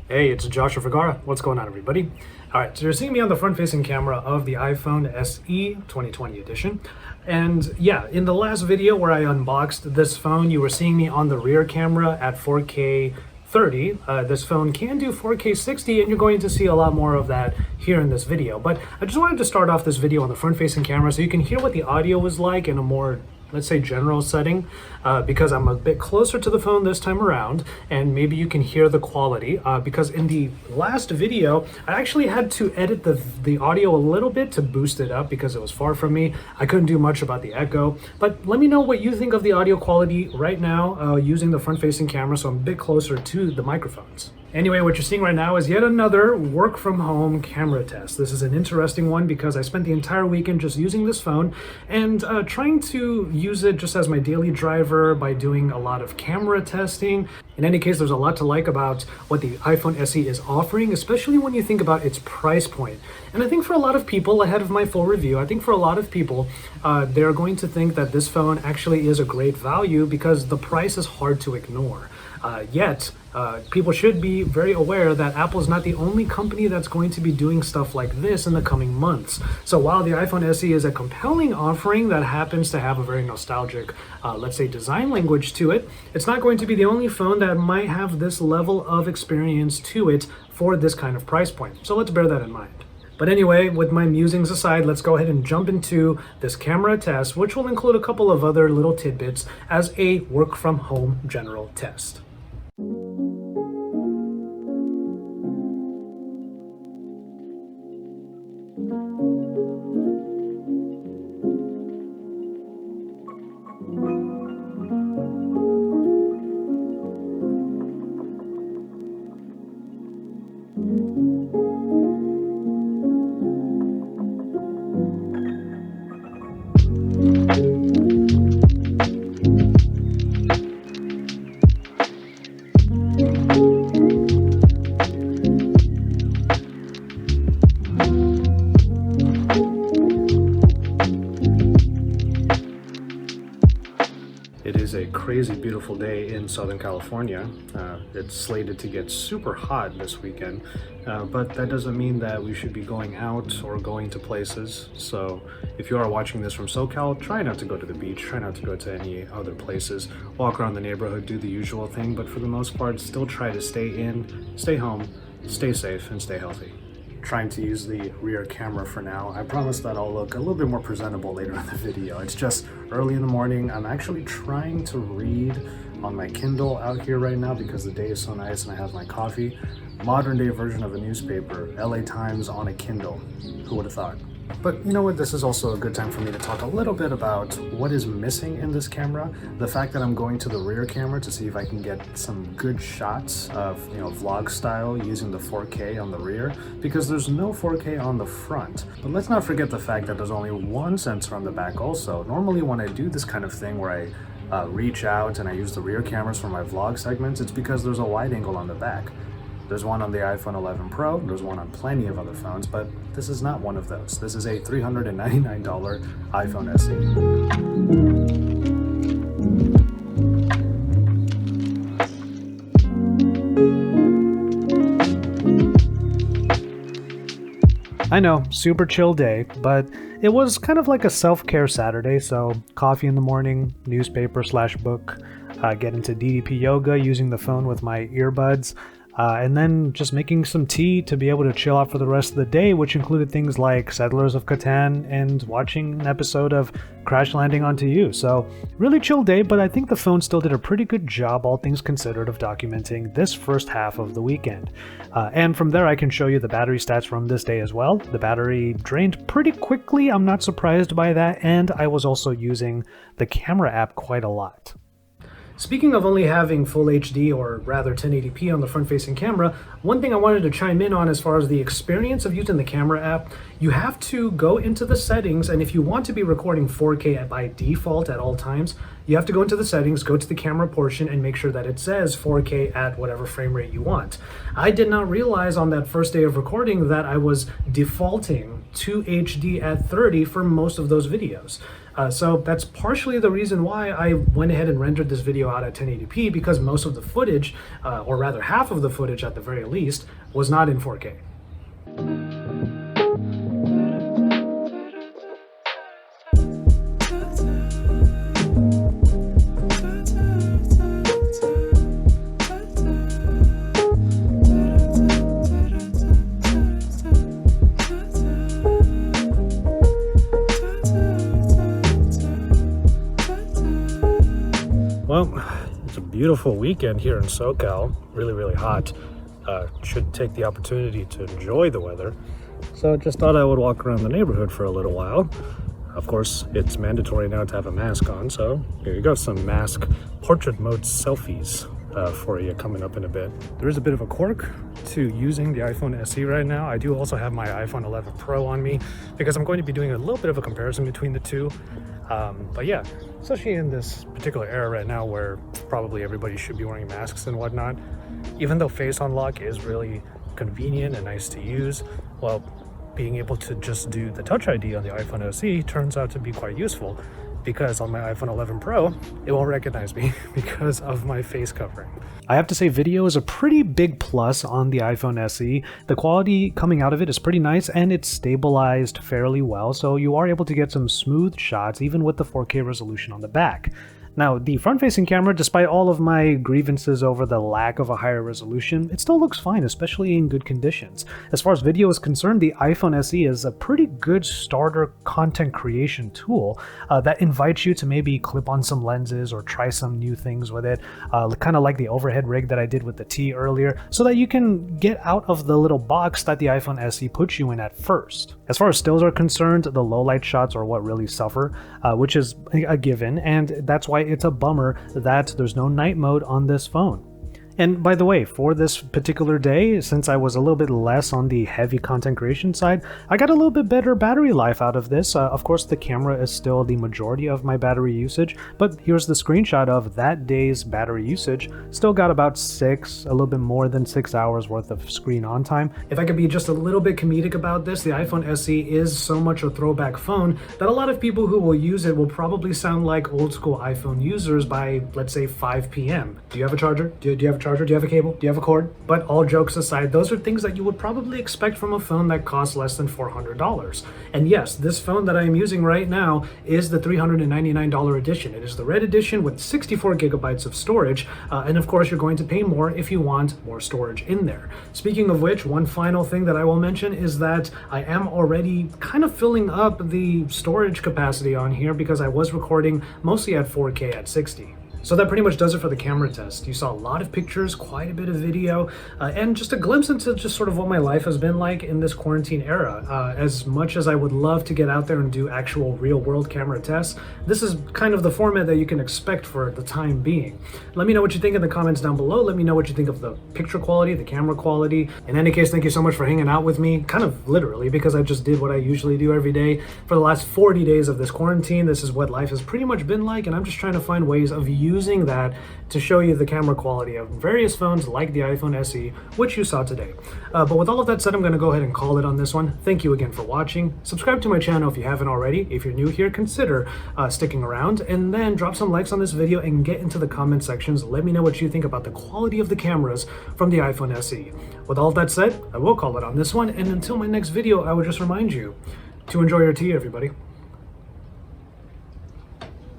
Hey, it's Joshua Vergara. What's going on, everybody? All right, so you're seeing me on the front-facing camera of the iPhone SE 2020 edition. And yeah, in the last video where I unboxed this phone, you were seeing me on the rear camera at 4K 30. This phone can do 4K 60, and you're going to see a lot more of that here in this video. But I just wanted to start off this video on the front-facing camera so you can hear what the audio was like in a more, let's say, general setting, because I'm a bit closer to the phone this time around, and maybe you can hear the quality, because in the last video I actually had to edit the audio a little bit to boost it up because it was far from me. I couldn't do much about the echo, but let me know what you think of the audio quality right now using the front-facing camera, so I'm a bit closer to the microphones. Anyway, what you're seeing right now is yet another work from home camera test. This is an interesting one because I spent the entire weekend just using this phone and trying to use it just as my daily driver by doing a lot of camera testing. In any case, there's a lot to like about what the iPhone SE is offering, especially when you think about its price point. And I think for a lot of people, ahead of my full review, I think for a lot of people, they're going to think that this phone actually is a great value because the price is hard to ignore. Yet, people should be very aware that Apple is not the only company that's going to be doing stuff like this in the coming months. So while the iPhone SE is a compelling offering that happens to have a very nostalgic, let's say, design language to it, it's not going to be the only phone that might have this level of experience to it for this kind of price point. So let's bear that in mind. But anyway, with my musings aside, let's go ahead and jump into this camera test, which will include a couple of other little tidbits as a work from home general test. It is a crazy beautiful day in Southern California. It's slated to get super hot this weekend, but that doesn't mean that we should be going out or going to places. So if you are watching this from SoCal, try not to go to the beach, try not to go to any other places, walk around the neighborhood, do the usual thing, but for the most part, still try to stay in, stay home, stay safe, and stay healthy. Trying to use the rear camera for now. I promise that I'll look a little bit more presentable later in the video. It's just early in the morning. I'm actually trying to read on my Kindle out here right now because the day is so nice and I have my coffee. Modern day version of a newspaper, LA Times on a Kindle. Who would have thought? But you know what, this is also a good time for me to talk a little bit about what is missing in this camera. The fact that I'm going to the rear camera to see if I can get some good shots of, vlog style using the 4K on the rear, because there's no 4K on the front. But let's not forget the fact that there's only one sensor on the back also. Normally when I do this kind of thing where I reach out and I use the rear cameras for my vlog segments, it's because there's a wide angle on the back. There's one on the iPhone 11 Pro, there's one on plenty of other phones, but this is not one of those. This is a $399 iPhone SE. I know, super chill day, but it was kind of like a self-care Saturday, so coffee in the morning, newspaper/book, get into DDP yoga using the phone with my earbuds, and then just making some tea to be able to chill out for the rest of the day, which included things like Settlers of Catan and watching an episode of Crash Landing Onto You. So really chill day, but I think the phone still did a pretty good job, all things considered, of documenting this first half of the weekend. And from there I can show you the battery stats from this day as well. The battery drained pretty quickly, I'm not surprised by that, and I was also using the camera app quite a lot. Speaking of only having full HD, or rather 1080p on the front-facing camera, one thing I wanted to chime in on as far as the experience of using the camera app, you have to go into the settings, and if you want to be recording 4K by default at all times, you have to go into the settings, go to the camera portion, and make sure that it says 4K at whatever frame rate you want. I did not realize on that first day of recording that I was defaulting to HD at 30 for most of those videos. So that's partially the reason why I went ahead and rendered this video out at 1080p, because most of the footage, or rather half of the footage at the very least, was not in 4K. Well, it's a beautiful weekend here in SoCal. Really, really hot. Should take the opportunity to enjoy the weather. So just thought I would walk around the neighborhood for a little while. Of course, it's mandatory now to have a mask on, so here you go, some mask portrait mode selfies for you coming up in a bit. There is a bit of a quirk to using the iPhone SE right now. I do also have my iPhone 11 Pro on me because I'm going to be doing a little bit of a comparison between the two. But yeah, especially in this particular era right now where probably everybody should be wearing masks and whatnot, even though face unlock is really convenient and nice to use, well, being able to just do the Touch ID on the iPhone SE turns out to be quite useful, because on my iPhone 11 Pro, it won't recognize me because of my face covering. I have to say, video is a pretty big plus on the iPhone SE. The quality coming out of it is pretty nice, and it's stabilized fairly well, so you are able to get some smooth shots even with the 4K resolution on the back. Now, the front-facing camera, despite all of my grievances over the lack of a higher resolution, it still looks fine, especially in good conditions. As far as video is concerned, the iPhone SE is a pretty good starter content creation tool that invites you to maybe clip on some lenses or try some new things with it, kind of like the overhead rig that I did with the T earlier, so that you can get out of the little box that the iPhone SE puts you in at first. As far as stills are concerned, the low-light shots are what really suffer, which is a given, and that's why it's a bummer that there's no night mode on this phone. And by the way, for this particular day, since I was a little bit less on the heavy content creation side, I got a little bit better battery life out of this. Of course, the camera is still the majority of my battery usage, but here's the screenshot of that day's battery usage. Still got about a little bit more than 6 hours worth of screen on time. If I could be just a little bit comedic about this, the iPhone SE is so much a throwback phone that a lot of people who will use it will probably sound like old school iPhone users by, let's say, 5 p.m. Do you have a charger? Do you have a charger? Do you have a cable? Do you have a cord? But all jokes aside, those are things that you would probably expect from a phone that costs less than $400. And yes, this phone that I am using right now is the $399 edition. It is the red edition with 64 gigabytes of storage. And of course, you're going to pay more if you want more storage in there. Speaking of which, one final thing that I will mention is that I am already kind of filling up the storage capacity on here because I was recording mostly at 4K at 60. So that pretty much does it for the camera test. You saw a lot of pictures, quite a bit of video, and just a glimpse into just sort of what my life has been like in this quarantine era. As much as I would love to get out there and do actual real-world camera tests, this is kind of the format that you can expect for the time being. Let me know what you think in the comments down below. Let me know what you think of the picture quality, the camera quality. In any case, thank you so much for hanging out with me, kind of literally, because I just did what I usually do every day. For the last 40 days of this quarantine, this is what life has pretty much been like, and I'm just trying to find ways of using that to show you the camera quality of various phones like the iPhone SE, which you saw today. But with all of that said, I'm going to go ahead and call it on this one. Thank you again for watching. Subscribe to my channel if you haven't already. If you're new here, consider sticking around, and then drop some likes on this video and get into the comment sections. Let me know what you think about the quality of the cameras from the iPhone SE. With all of that said, I will call it on this one, and until my next video, I would just remind you to enjoy your tea, everybody.